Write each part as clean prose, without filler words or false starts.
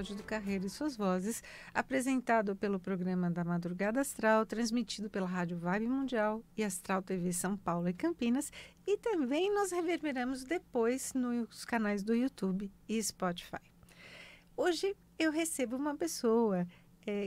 episódio do Carreira e Suas Vozes, apresentado pelo programa da Madrugada Astral, transmitido pela Rádio Vibe Mundial e Astral TV São Paulo e Campinas, e também nós reverberamos depois nos canais do YouTube e Spotify. Hoje eu recebo uma pessoa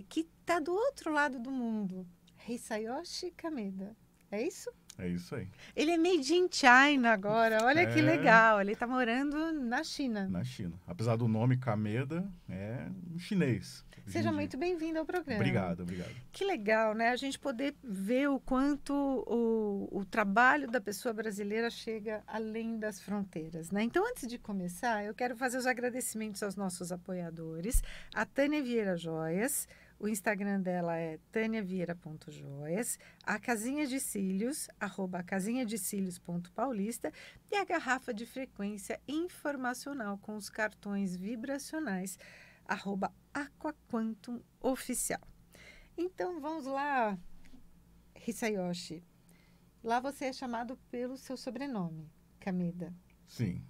que está do outro lado do mundo, Hisayoshi Kameda. É isso? É isso aí. Ele é made in China agora, olha que legal. Ele está morando na China. Na China. Apesar do nome Kameda, é um chinês. Seja muito bem-vindo ao programa. Obrigado. Que legal, né? A gente poder ver o quanto o trabalho da pessoa brasileira chega além das fronteiras, né? Então, antes de começar, eu quero fazer os agradecimentos aos nossos apoiadores. A Tânia Vieira Joias, o Instagram dela é taniavieira.joias, a Casinha de Cílios, @casinhadecilios.paulista, e a Garrafa de Frequência Informacional com os cartões vibracionais, @aquaquantum oficial. Então, vamos lá, Hisayoshi. Lá você é chamado pelo seu sobrenome, Kameda. Sim.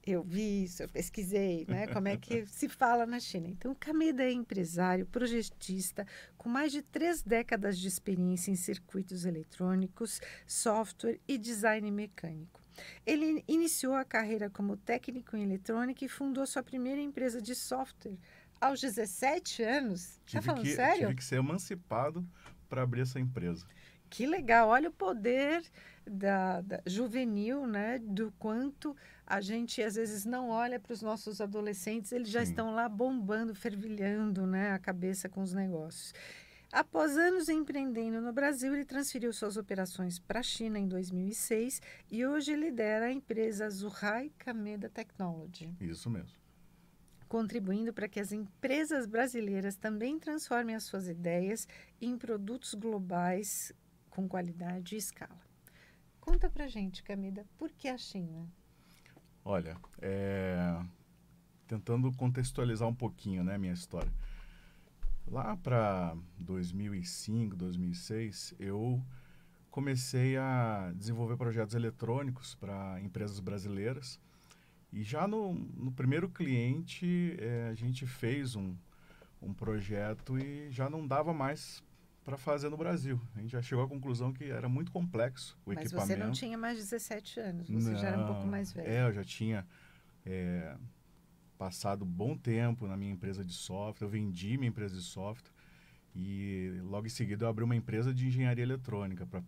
Eu vi isso, eu pesquisei, né? Como é que se fala na China. Então, Kameda é empresário, projetista, com mais de 3 décadas de experiência em circuitos eletrônicos, software e design mecânico. Ele iniciou a carreira como técnico em eletrônica e fundou sua primeira empresa de software aos 17 anos. Tá falando sério? Tive que ser emancipado para abrir essa empresa. Que legal, olha o poder da juvenil, né? Do quanto a gente às vezes não olha para os nossos adolescentes, eles já estão lá bombando, fervilhando, né, a cabeça com os negócios. Após anos empreendendo no Brasil, ele transferiu suas operações para a China em 2006 e hoje lidera a empresa Zhuhai Kameda Technology. Isso mesmo. Contribuindo para que as empresas brasileiras também transformem as suas ideias em produtos globais com qualidade e escala. Conta pra gente, Kameda, por que a China? Olha, tentando contextualizar um pouquinho, né, minha história. Lá para 2005, 2006, eu comecei a desenvolver projetos eletrônicos para empresas brasileiras. E já no primeiro cliente, a gente fez um projeto e já não dava mais para fazer no Brasil. A gente já chegou à conclusão que era muito complexo o equipamento. Mas você não tinha mais 17 anos, você já era um pouco mais velho. Eu já tinha passado bom tempo na minha empresa de software, eu vendi minha empresa de software e logo em seguida eu abri uma empresa de engenharia eletrônica para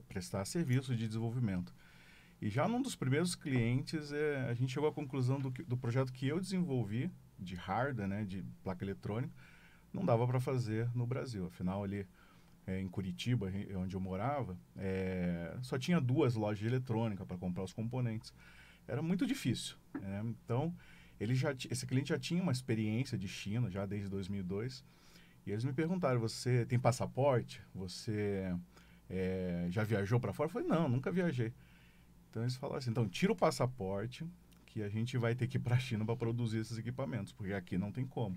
prestar serviço de desenvolvimento. E já num dos primeiros clientes, a gente chegou à conclusão do projeto que eu desenvolvi, de hardware, né, de placa eletrônica, não dava para fazer no Brasil. Afinal, ali em Curitiba, onde eu morava, só tinha 2 lojas de eletrônica para comprar os componentes. Era muito difícil. Então, esse cliente já tinha uma experiência de China, já desde 2002, e eles me perguntaram, você tem passaporte? Você já viajou para fora? Eu falei, não, nunca viajei. Então, eles falaram assim, então tira o passaporte, que a gente vai ter que ir para a China para produzir esses equipamentos, porque aqui não tem como.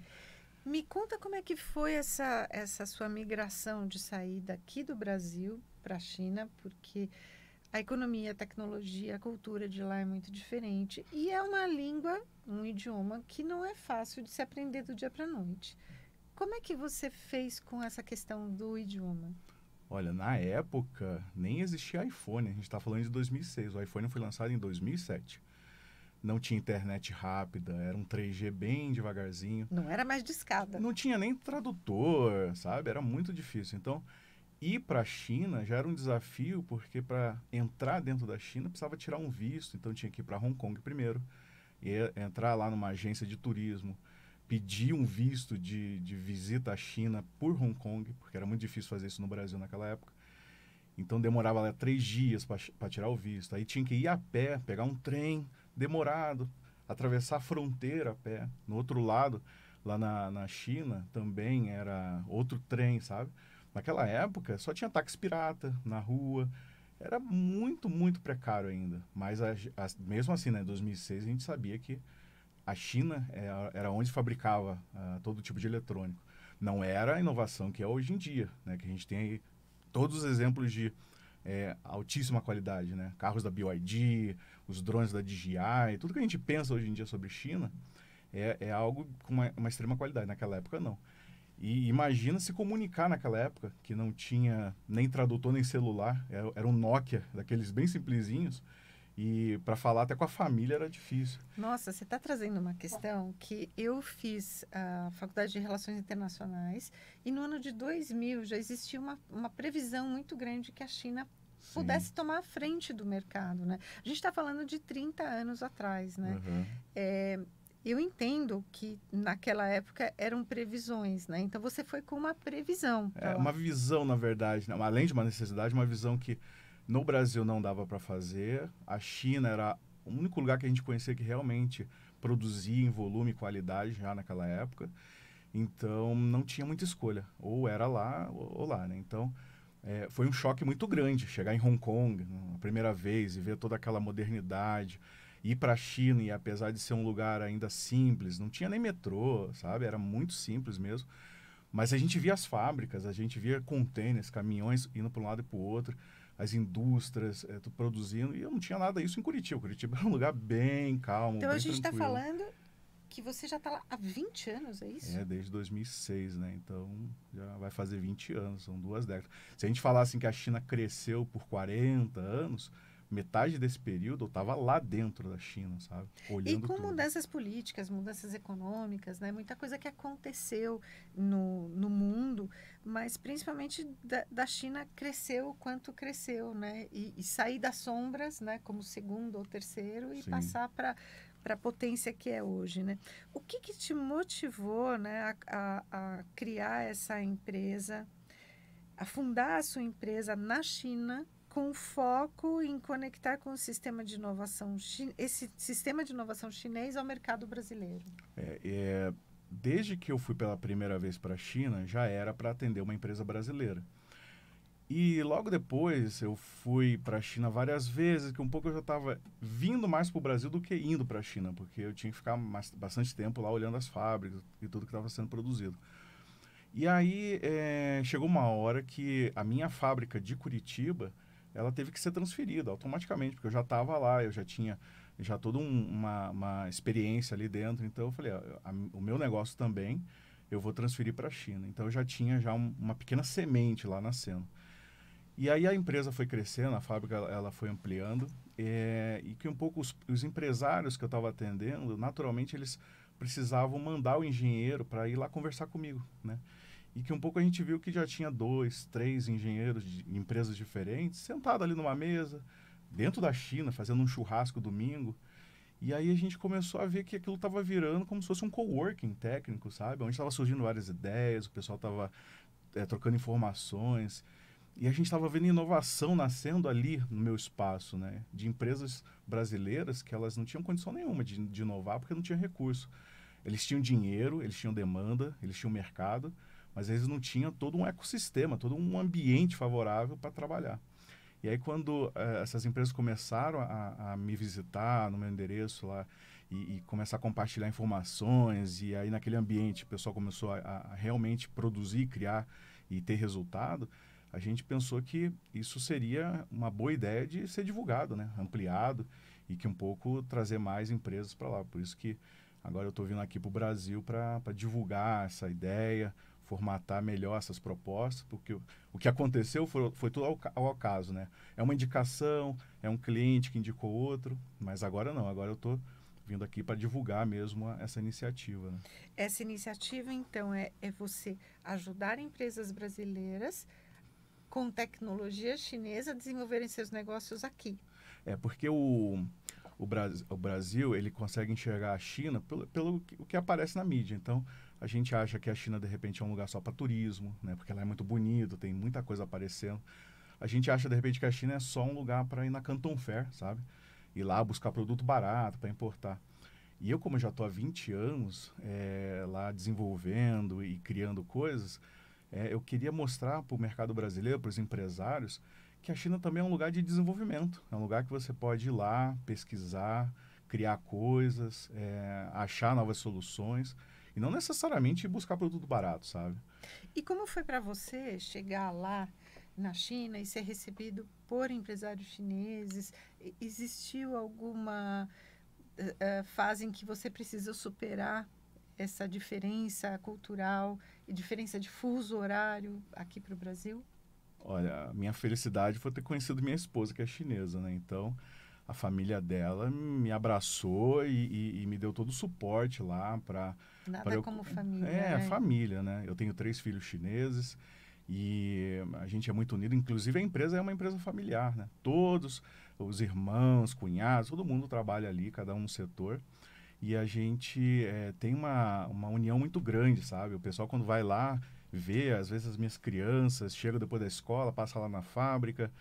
Me conta como é que foi essa sua migração de sair daqui do Brasil para a China, porque a economia, a tecnologia, a cultura de lá é muito diferente. E é uma língua, um idioma que não é fácil de se aprender do dia para a noite. Como é que você fez com essa questão do idioma? Olha, na época nem existia iPhone, a gente está falando de 2006, o iPhone foi lançado em 2007. Não tinha internet rápida, era um 3G bem devagarzinho. Não era mais discada. Não tinha nem tradutor, sabe? Era muito difícil. Então, ir para a China já era um desafio, porque para entrar dentro da China precisava tirar um visto, então tinha que ir para Hong Kong primeiro, e entrar lá numa agência de turismo, pedir um visto de visita à China por Hong Kong, porque era muito difícil fazer isso no Brasil naquela época. Então demorava lá 3 dias para tirar o visto. Aí tinha que ir a pé, pegar um trem demorado, atravessar a fronteira a pé. No outro lado, lá na China, também era outro trem, sabe? Naquela época, só tinha táxi pirata na rua. Era muito, muito precário ainda. Mas mesmo assim, né, em 2006, a gente sabia que a China era onde fabricava todo tipo de eletrônico. Não era a inovação que é hoje em dia, né, que a gente tem aí todos os exemplos de altíssima qualidade, né? Carros da BYD, os drones da DJI, tudo que a gente pensa hoje em dia sobre China é algo com uma extrema qualidade. Naquela época, não. E imagina se comunicar naquela época, que não tinha nem tradutor nem celular, era um Nokia, daqueles bem simplesinhos, e para falar até com a família era difícil. Nossa, você está trazendo uma questão que eu fiz a Faculdade de Relações Internacionais e no ano de 2000 já existia uma previsão muito grande que a China Sim. pudesse tomar a frente do mercado, né? A gente está falando de 30 anos atrás, né? Uhum. Eu entendo que naquela época eram previsões, né? Então você foi com uma previsão para É lá. uma visão, na verdade, né? Além de uma necessidade, uma visão que no Brasil não dava para fazer. A China era o único lugar que a gente conhecia que realmente produzia em volume e qualidade já naquela época. Então não tinha muita escolha. Ou era lá ou lá, né? Então foi um choque muito grande chegar em Hong Kong a primeira vez e ver toda aquela modernidade. Ir para a China, e apesar de ser um lugar ainda simples, não tinha nem metrô, sabe? Era muito simples mesmo. Mas a gente via as fábricas, a gente via containers, caminhões indo para um lado e para o outro, as indústrias produzindo, e eu não tinha nada disso em Curitiba. Curitiba era um lugar bem calmo, Então a bem gente está tranquilo. falando que você já está lá há 20 anos, é isso? Desde 2006, né? Então já vai fazer 20 anos, são 2 décadas. Se a gente falar assim que a China cresceu por 40 anos, metade desse período eu estava lá dentro da China, sabe? E Olhando com tudo. mudanças políticas, mudanças econômicas, né? Muita coisa que aconteceu no mundo, mas principalmente da China cresceu o quanto cresceu, né? E sair das sombras, né? Como segundo ou terceiro e Sim. passar para a potência que é hoje, né? O que que te motivou, né? A criar essa empresa, a fundar a sua empresa na China com foco em conectar com o sistema de inovação, esse sistema de inovação chinês ao mercado brasileiro. É, é, Desde que eu fui pela primeira vez para a China, já era para atender uma empresa brasileira. E logo depois eu fui para a China várias vezes, que um pouco eu já estava vindo mais para o Brasil do que indo para a China, porque eu tinha que ficar bastante tempo lá olhando as fábricas e tudo que estava sendo produzido. E aí chegou uma hora que a minha fábrica de Curitiba, ela teve que ser transferida automaticamente, porque eu já estava lá, eu já tinha já toda uma experiência ali dentro. Então eu falei, o meu negócio também eu vou transferir para a China. Então eu já tinha já uma pequena semente lá nascendo. E aí a empresa foi crescendo, a fábrica ela foi ampliando, e que um pouco os empresários que eu estava atendendo, naturalmente eles precisavam mandar o engenheiro para ir lá conversar comigo, né? E que um pouco a gente viu que já tinha 2, 3 engenheiros de empresas diferentes sentados ali numa mesa, dentro da China, fazendo um churrasco domingo. E aí a gente começou a ver que aquilo estava virando como se fosse um coworking técnico, sabe? Onde estava surgindo várias ideias, o pessoal estava trocando informações. E a gente estava vendo inovação nascendo ali no meu espaço, né? De empresas brasileiras que elas não tinham condição nenhuma de inovar porque não tinha recurso. Eles tinham dinheiro, eles tinham demanda, eles tinham mercado, mas eles não tinham todo um ecossistema, todo um ambiente favorável para trabalhar. E aí quando essas empresas começaram a me visitar no meu endereço lá e começar a compartilhar informações, e aí naquele ambiente o pessoal começou a realmente produzir, criar e ter resultado, a gente pensou que isso seria uma boa ideia de ser divulgado, né? Ampliado, e que um pouco trazer mais empresas para lá. Por isso que agora eu estou vindo aqui para o Brasil para divulgar essa ideia, formatar melhor essas propostas, porque o que aconteceu foi tudo ao acaso, né? É uma indicação, é um cliente que indicou outro, mas agora não, agora eu estou vindo aqui para divulgar mesmo essa iniciativa, né? Essa iniciativa, então, é você ajudar empresas brasileiras com tecnologia chinesa a desenvolverem seus negócios aqui. Porque o Brasil ele consegue enxergar a China pelo o que aparece na mídia. Então, a gente acha que a China, de repente, é um lugar só para turismo, né? Porque ela é muito bonita, tem muita coisa aparecendo. A gente acha, de repente, que a China é só um lugar para ir na Canton Fair, sabe? Ir lá buscar produto barato para importar. E eu, como já estou há 20 anos lá desenvolvendo e criando coisas, eu queria mostrar para o mercado brasileiro, para os empresários, que a China também é um lugar de desenvolvimento. É um lugar que você pode ir lá, pesquisar, criar coisas, achar novas soluções. E não necessariamente buscar produto barato, sabe? E como foi para você chegar lá na China e ser recebido por empresários chineses? Existiu alguma fazem que você precisa superar essa diferença cultural e diferença de fuso horário aqui para o Brasil? Olha, a minha felicidade foi ter conhecido minha esposa, que é chinesa, né? Então, a família dela me abraçou e me deu todo o suporte lá para Nada eu... como família, É, né? família, né? Eu tenho 3 filhos chineses e a gente é muito unido. Inclusive, a empresa é uma empresa familiar, né? Todos os irmãos, cunhados, todo mundo trabalha ali, cada um no setor. E a gente tem uma união muito grande, sabe? O pessoal, quando vai lá, vê, às vezes, as minhas crianças, chega depois da escola, passa lá na fábrica,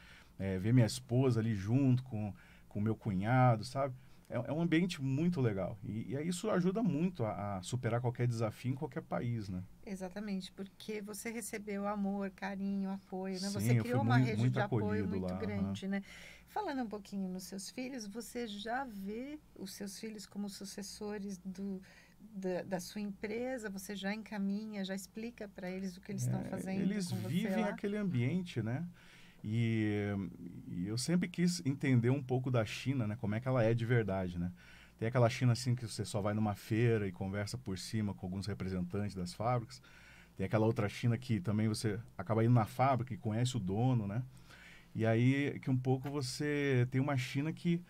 vê minha esposa ali junto com o meu cunhado, sabe? É um ambiente muito legal. E aí isso ajuda muito a superar qualquer desafio em qualquer país, né? Exatamente, porque você recebeu amor, carinho, apoio, né? Você Sim, eu fui criou uma rede muito de apoio acolhido muito lá. Aham. grande, né? Falando um pouquinho nos seus filhos, você já vê os seus filhos como sucessores da sua empresa? Você já encaminha, já explica para eles o que eles estão fazendo Eles com você vivem lá? aquele ambiente, né? E, e eu sempre quis entender um pouco da China, né? Como é que ela é de verdade, né? Tem aquela China assim que você só vai numa feira e conversa por cima com alguns representantes das fábricas. Tem aquela outra China que também você acaba indo na fábrica e conhece o dono, né? E aí que um pouco você tem uma China que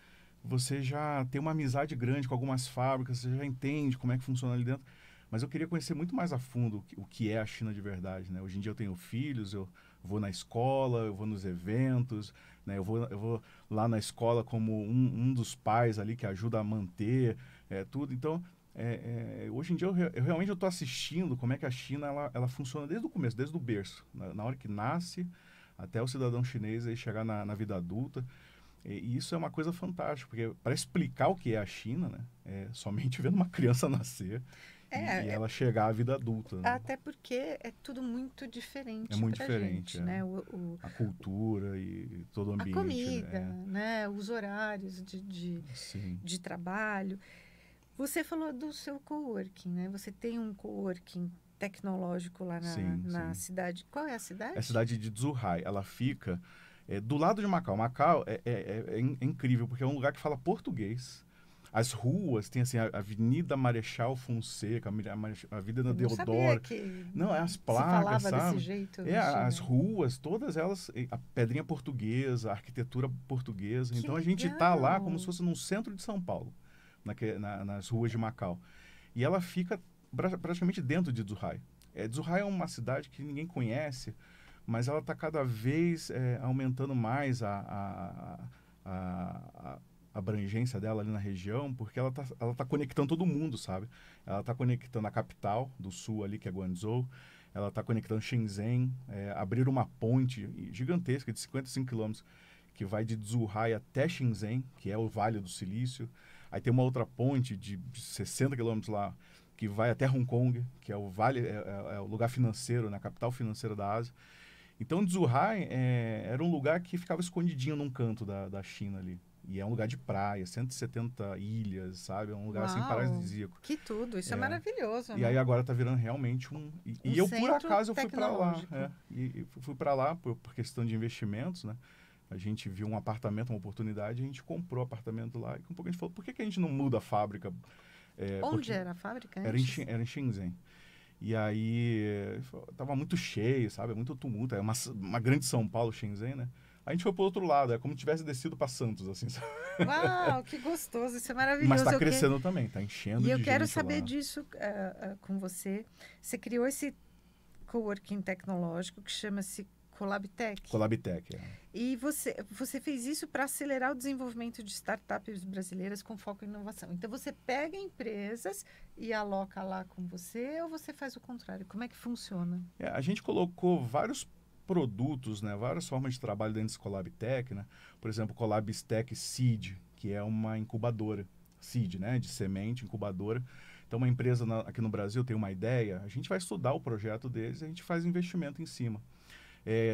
você já tem uma amizade grande com algumas fábricas, você já entende como é que funciona ali dentro. Mas eu queria conhecer muito mais a fundo o que é a China de verdade, né? Hoje em dia eu tenho filhos, eu vou na escola, eu vou nos eventos, né? Eu vou lá na escola como um dos pais ali que ajuda a manter tudo. Então, hoje em dia eu realmente estou assistindo como é que a China ela funciona desde o começo, desde o berço, na hora que nasce até o cidadão chinês aí chegar na vida adulta. E isso é uma coisa fantástica, porque para explicar o que é a China, né, é somente vendo uma criança nascer e É, ela chegar à vida adulta, né? até porque é tudo muito É diferente muito para diferente, gente, é. né? A cultura e todo o A ambiente, comida, né? né? Os horários Sim, de trabalho. Você falou do seu coworking, né? Você tem um coworking tecnológico lá sim, na sim. cidade. Qual é a É a cidade? cidade de Zhuhai, ela fica do lado de Macau. Macau é incrível, porque é um lugar que fala português. As ruas, tem assim, a Avenida Marechal Fonseca, a Avenida Eu não sabia Deodoro. que Não, é as se placas, falava desse sabe? jeito É, na as China. ruas, todas elas, a pedrinha portuguesa, a arquitetura portuguesa. Que Então a gente tá lá como se legal! fosse no centro de São Paulo, nas ruas de Macau. E ela fica praticamente dentro de Zhuhai. Zhuhai é uma cidade que ninguém conhece, mas ela está cada vez aumentando mais a abrangência dela ali na região, porque ela tá conectando todo mundo, sabe? Ela está conectando a capital do sul ali, que é Guangzhou, ela está conectando Shenzhen, abrir uma ponte gigantesca de 55 quilômetros que vai de Zhuhai até Shenzhen, que é o Vale do Silício. Aí tem uma outra ponte de 60 quilômetros lá, que vai até Hong Kong, que é o vale, é o lugar financeiro, né, a capital financeira da Ásia. Então, Zhuhai era um lugar que ficava escondidinho num canto da China ali. E é um lugar de praia, 170 ilhas, sabe? É um lugar assim Uau! paradisíaco. Que tudo! Isso é É. maravilhoso, E aí né? agora tá virando realmente um. E, Um e eu, por centro acaso, eu fui para lá. tecnológico. E fui para lá por questão de investimentos, né? A gente viu um apartamento, uma oportunidade, a gente comprou o apartamento lá. E com um pouco a gente falou, por que a gente não muda a fábrica? Onde Porque era a fábrica era em, antes? Era em Shenzhen. E aí tava muito cheio, sabe? Muito tumulto. É uma grande São Paulo, Shenzhen, né? A gente foi pro outro lado, é como se tivesse descido para Santos, assim, sabe? Uau, que gostoso! Isso é Mas maravilhoso. tá crescendo também, tá enchendo E eu de quero gente saber lá. disso com você. Você criou esse coworking tecnológico que chama-se Colabtech. Colabitec, E você fez isso para acelerar o desenvolvimento de startups brasileiras com foco em inovação. Então, você pega empresas e aloca lá com você ou você faz o contrário? Como é que funciona? A gente colocou vários produtos, né, várias formas de trabalho dentro desse Colabtech, né? Por exemplo, Colabtech Seed, que é uma incubadora. Seed, né, de semente, incubadora. Então, uma empresa aqui no Brasil tem uma ideia, a gente vai estudar o projeto deles e a gente faz investimento em cima.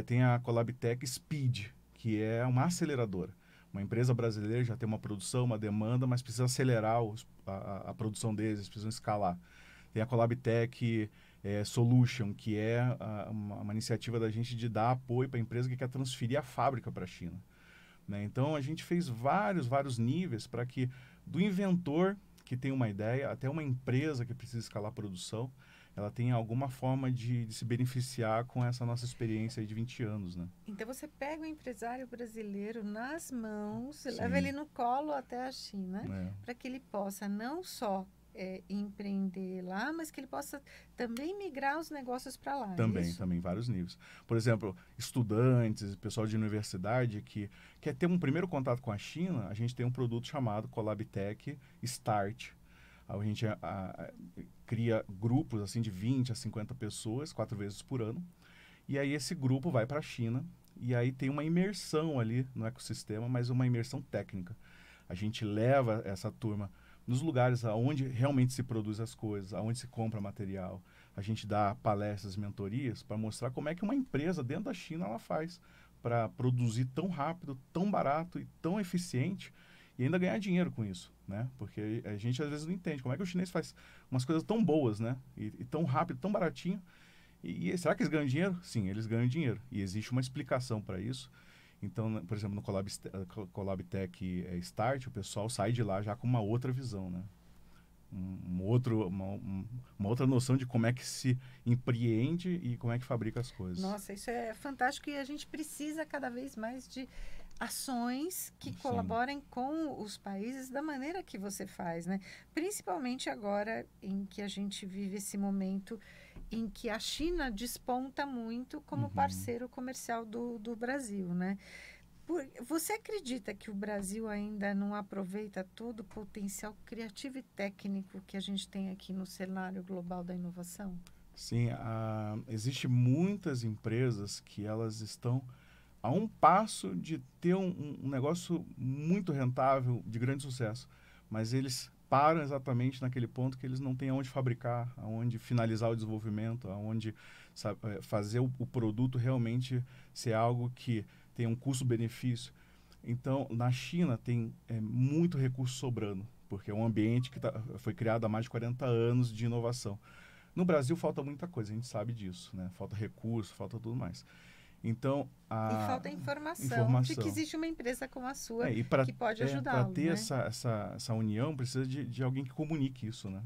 Tem a Colabtech Speed, que é uma aceleradora. Uma empresa brasileira já tem uma produção, uma demanda, mas precisa acelerar a produção deles, precisam escalar. Tem a Colabtech Solution, que é uma iniciativa da gente de dar apoio para a empresa que quer transferir a fábrica para a China. Né? Então, a gente fez vários níveis para que do inventor que tem uma ideia até uma empresa que precisa escalar a produção, ela tem alguma forma de se beneficiar com essa nossa experiência aí de 20 anos, né? Então você pega o empresário brasileiro nas mãos e leva Sim, ele no colo até a China, é. para que ele possa não só empreender lá, mas que ele possa também migrar os negócios para lá, é Também, isso? também, vários níveis. Por exemplo, estudantes, pessoal de universidade que quer ter um primeiro contato com a China, a gente tem um produto chamado Colabtech Start. A gente cria grupos assim de 20 a 50 pessoas, 4 vezes por ano. E aí esse grupo vai para a China e aí tem uma imersão ali no ecossistema, mas uma imersão técnica. A gente leva essa turma nos lugares aonde realmente se produz as coisas, aonde se compra material. A gente dá palestras, mentorias para mostrar como é que uma empresa dentro da China ela faz para produzir tão rápido, tão barato e tão eficiente e ainda ganhar dinheiro com isso, né? Porque a gente às vezes não entende como é que o chinês faz umas coisas tão boas, né? E tão rápido, tão baratinho. E será que eles ganham dinheiro? Sim, eles ganham dinheiro. E existe uma explicação para isso. Então, por exemplo, no Colabtech Start, o pessoal sai de lá já com uma outra visão, né? Uma outra noção de como é que se empreende e como é que fabrica as coisas. Nossa, isso é fantástico e a gente precisa cada vez mais de ações que Sim. colaborem com os países da maneira que você faz, né? Principalmente agora em que a gente vive esse momento em que a China desponta muito como Uhum. parceiro comercial do Brasil, né? Você acredita que o Brasil ainda não aproveita todo o potencial criativo e técnico que a gente tem aqui no cenário global da inovação? Sim, existe muitas empresas que elas estão a um passo de ter um negócio muito rentável, de grande sucesso, mas eles param exatamente naquele ponto que eles não têm aonde fabricar, aonde finalizar o desenvolvimento, aonde sabe, fazer o produto realmente ser algo que tem um custo-benefício. Então, na China tem muito recurso sobrando, porque é um ambiente que foi criado há mais de 40 anos de inovação. No Brasil falta muita coisa, a gente sabe disso, né? Falta recurso, falta tudo mais. Então, E a falta informação de que informação. existe uma empresa como a sua E que pode para ajudá-lo, ter né? essa união, precisa de alguém que comunique isso, né?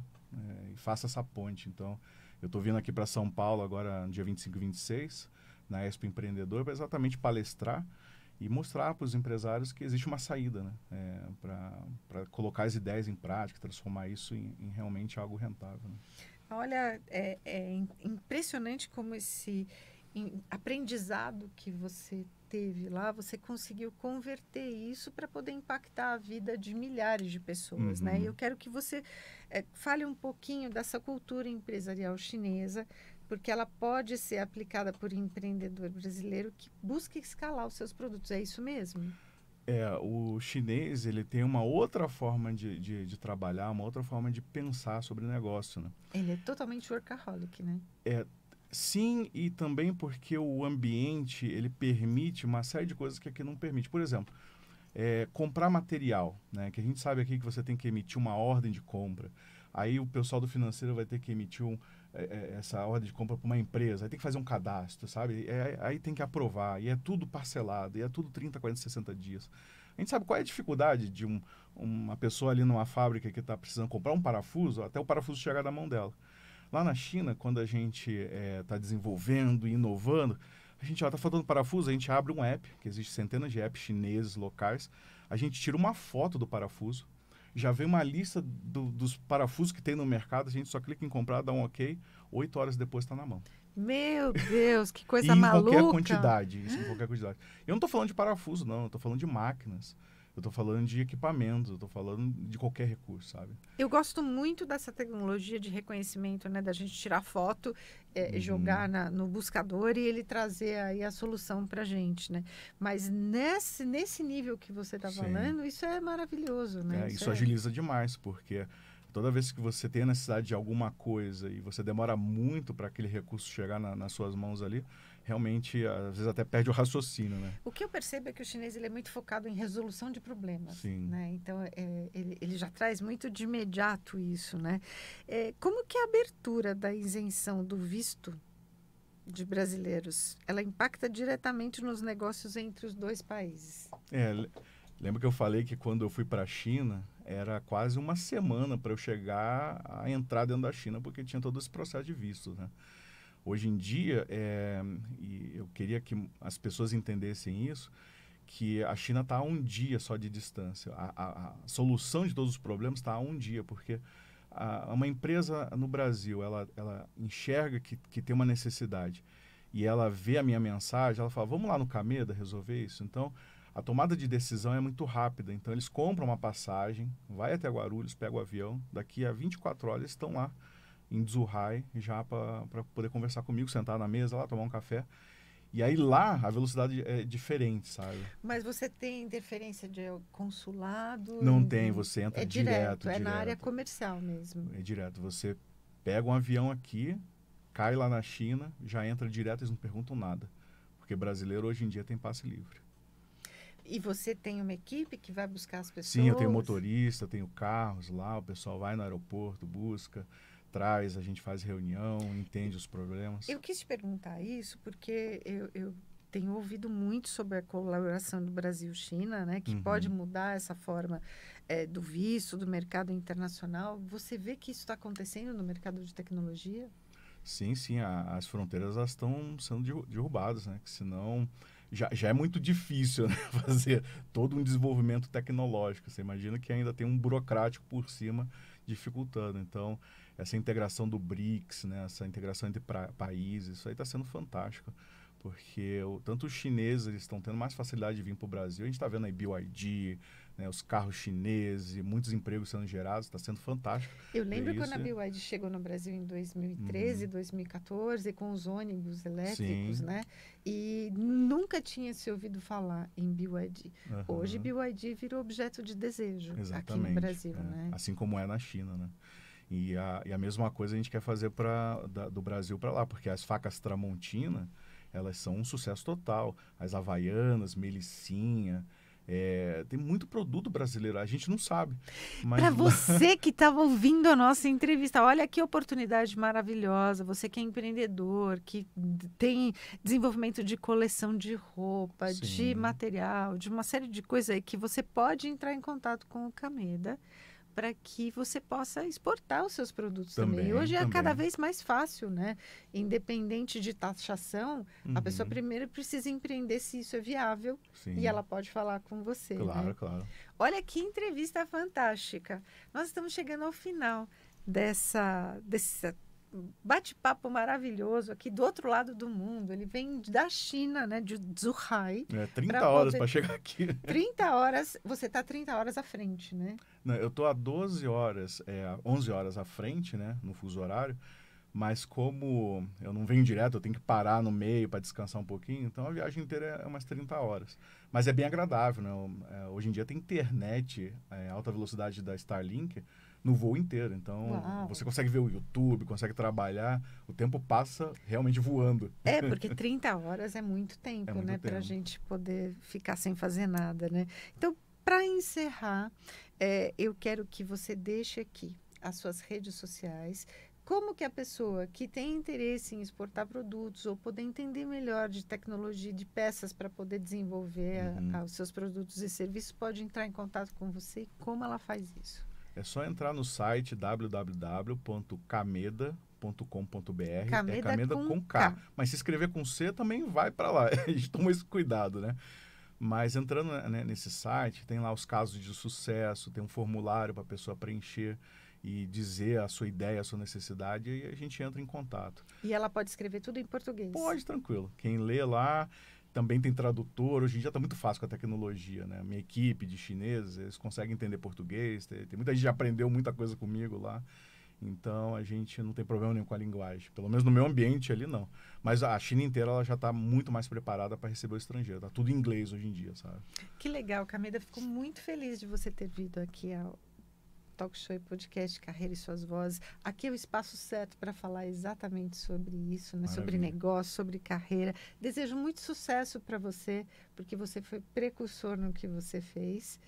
E faça essa ponte. Então, eu estou vindo aqui para São Paulo agora, no dia 25 e 26, na Expo Empreendedor, para exatamente palestrar e mostrar para os empresários que existe uma saída, né? Para colocar as ideias em prática, transformar isso em realmente algo rentável. Né? Olha, é impressionante como esse aprendizado que você teve lá, você conseguiu converter isso para poder impactar a vida de milhares de pessoas, né? E eu Uhum. quero que você fale um pouquinho dessa cultura empresarial chinesa, porque ela pode ser aplicada por empreendedor brasileiro que busca escalar os seus produtos. É isso mesmo? O chinês ele tem uma outra forma de trabalhar, uma outra forma de pensar sobre negócio, né? Ele é totalmente workaholic, né? É, sim, e também porque o ambiente ele permite uma série de coisas que aqui não permite. Por exemplo, comprar material, né? Que a gente sabe aqui que você tem que emitir uma ordem de compra. Aí o pessoal do financeiro vai ter que emitir essa ordem de compra para uma empresa. Aí tem que fazer um cadastro, sabe? Aí tem que aprovar. E é tudo parcelado. E é tudo 30, 40, 60 dias. A gente sabe qual é a dificuldade de uma pessoa ali numa fábrica que está precisando comprar um parafuso, até o parafuso chegar na mão dela. Lá na China, quando a gente está desenvolvendo e inovando, a gente está faltando parafuso, a gente abre um app, que existe centenas de apps chineses locais, a gente tira uma foto do parafuso, já vem uma lista dos parafusos que tem no mercado, a gente só clica em comprar, dá um ok, 8 horas depois está na mão. Meu Deus, que E coisa em qualquer maluca! quantidade, isso em qualquer quantidade. Eu não estou falando de parafuso, não, eu estou falando de máquinas, eu estou falando de equipamentos, eu estou falando de qualquer recurso, sabe? Eu gosto muito dessa tecnologia de reconhecimento, né? Da gente tirar foto, jogar Uhum. no buscador e ele trazer aí a solução para a gente, né? Mas nesse nível que você está Sim. falando, isso é maravilhoso, né? Isso Isso é... agiliza demais, porque toda vez que você tem a necessidade de alguma coisa e você demora muito para aquele recurso chegar nas suas mãos ali, realmente, às vezes até perde o raciocínio, né? O que eu percebo é que o chinês ele é muito focado em resolução de problemas, Sim. né? Então, ele já traz muito de imediato isso, né? Como que a abertura da isenção do visto de brasileiros, ela impacta diretamente nos negócios entre os dois países? É, Lembra que eu falei que quando eu fui para a China, era quase uma semana para eu chegar a entrar dentro da China, porque tinha todo esse processo de visto, né? Hoje em dia, e eu queria que as pessoas entendessem isso, que a China está a um dia só de distância. A solução de todos os problemas está a um dia, porque uma empresa no Brasil, ela enxerga que tem uma necessidade e ela vê a minha mensagem, ela fala, vamos lá no Cameda resolver isso? Então, a tomada de decisão é muito rápida. Então, eles compram uma passagem, vai até Guarulhos, pega o avião, daqui a 24 horas eles estão lá em Zhuhai, já para poder conversar comigo, sentar na mesa lá, tomar um café. E aí lá a velocidade é diferente, sabe? Mas você tem interferência de consulado? Não tem, você entra É direto. é na área comercial mesmo. É direto. Você pega um avião aqui, cai lá na China, já entra direto, eles não perguntam nada. Porque brasileiro hoje em dia tem passe livre. E você tem uma equipe que vai buscar as pessoas? Sim, eu tenho motorista, tenho carros lá, o pessoal vai no aeroporto, busca, traz, a gente faz reunião, entende os problemas. Eu quis te perguntar isso porque eu tenho ouvido muito sobre a colaboração do Brasil-China, né, que pode mudar essa forma do visto, do mercado internacional. Você vê que isso está acontecendo no mercado de tecnologia? Sim, sim, as fronteiras elas estão sendo derrubadas, né? Que senão já é muito difícil, né? Fazer todo um desenvolvimento tecnológico. Você imagina que ainda tem um burocrático por cima dificultando. Então, essa integração do BRICS, né? Essa integração entre países, isso aí está sendo fantástico. Porque tanto os chineses eles estão tendo mais facilidade de vir para o Brasil. A gente está vendo aí BYD, né, os carros chineses, muitos empregos sendo gerados, está sendo fantástico. Eu lembro quando a BYD chegou no Brasil em 2013, 2014, com os ônibus elétricos, Sim. né? E nunca tinha se ouvido falar em BYD. Hoje, BYD virou objeto de desejo aqui no Brasil, né? Assim como é na China, né? E a mesma coisa a gente quer fazer do Brasil para lá, porque as facas Tramontina, elas são um sucesso total. As Havaianas, Melicinha, tem muito produto brasileiro, a gente não sabe. Para você que estava ouvindo a nossa entrevista, olha que oportunidade maravilhosa. Você que é empreendedor, que tem desenvolvimento de coleção de roupa, Sim. de material, de uma série de coisas aí que você pode entrar em contato com o Cameda para que você possa exportar os seus produtos também. E hoje é cada vez mais fácil, né? Independente de taxação, a pessoa primeiro precisa empreender se isso é viável. Sim. E ela pode falar com você. Claro, né? claro. Olha que entrevista fantástica. Nós estamos chegando ao final desse bate-papo maravilhoso aqui do outro lado do mundo. Ele vem da China, né, de Zhuhai. 30 horas para chegar aqui. 30 horas, você está 30 horas à frente, né? Não, eu estou a 12 horas, 11 horas à frente, né, no fuso horário, mas como eu não venho direto, eu tenho que parar no meio para descansar um pouquinho, então a viagem inteira é umas 30 horas. Mas é bem agradável, né? Hoje em dia tem internet, alta velocidade da Starlink, no voo inteiro. Então, você consegue ver o YouTube, consegue trabalhar, o tempo passa realmente voando. Porque 30 horas é muito tempo, né? Para a gente poder ficar sem fazer nada, né? Então, para encerrar, eu quero que você deixe aqui as suas redes sociais. Como que a pessoa que tem interesse em exportar produtos ou poder entender melhor de tecnologia, de peças para poder desenvolver os seus produtos e serviços, pode entrar em contato com você e como ela faz isso? É só entrar no site www.cameda.com.br. Cameda com K. Mas se escrever com C também vai para lá. A gente toma esse cuidado, né? Mas entrando, né, nesse site, tem lá os casos de sucesso, tem um formulário para a pessoa preencher e dizer a sua ideia, a sua necessidade, e a gente entra em contato. E ela pode escrever tudo em português? Pode, tranquilo. Quem lê lá... Também tem tradutor, hoje em dia está muito fácil com a tecnologia, né? Minha equipe de chineses, eles conseguem entender português, tem muita gente que já aprendeu muita coisa comigo lá, então a gente não tem problema nenhum com a linguagem, pelo menos no meu ambiente ali não. Mas a China inteira ela já está muito mais preparada para receber o estrangeiro, está tudo em inglês hoje em dia, sabe? Que legal, Cameda, fico muito feliz de você ter vindo aqui ao Talk Show e Podcast Carreira e Suas Vozes. Aqui é o espaço certo para falar exatamente sobre isso, né? Sobre negócio, sobre carreira. Desejo muito sucesso para você, porque você foi precursor no que você fez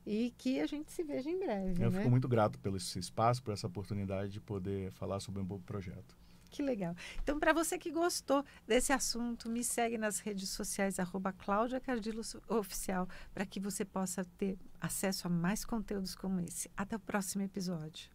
e que a gente se veja em breve. Eu fico muito grato pelo esse espaço, por essa oportunidade de poder falar sobre um bom projeto. Que legal. Então, para você que gostou desse assunto, me segue nas redes sociais, @CláudiaCardillo Oficial, para que você possa ter acesso a mais conteúdos como esse. Até o próximo episódio.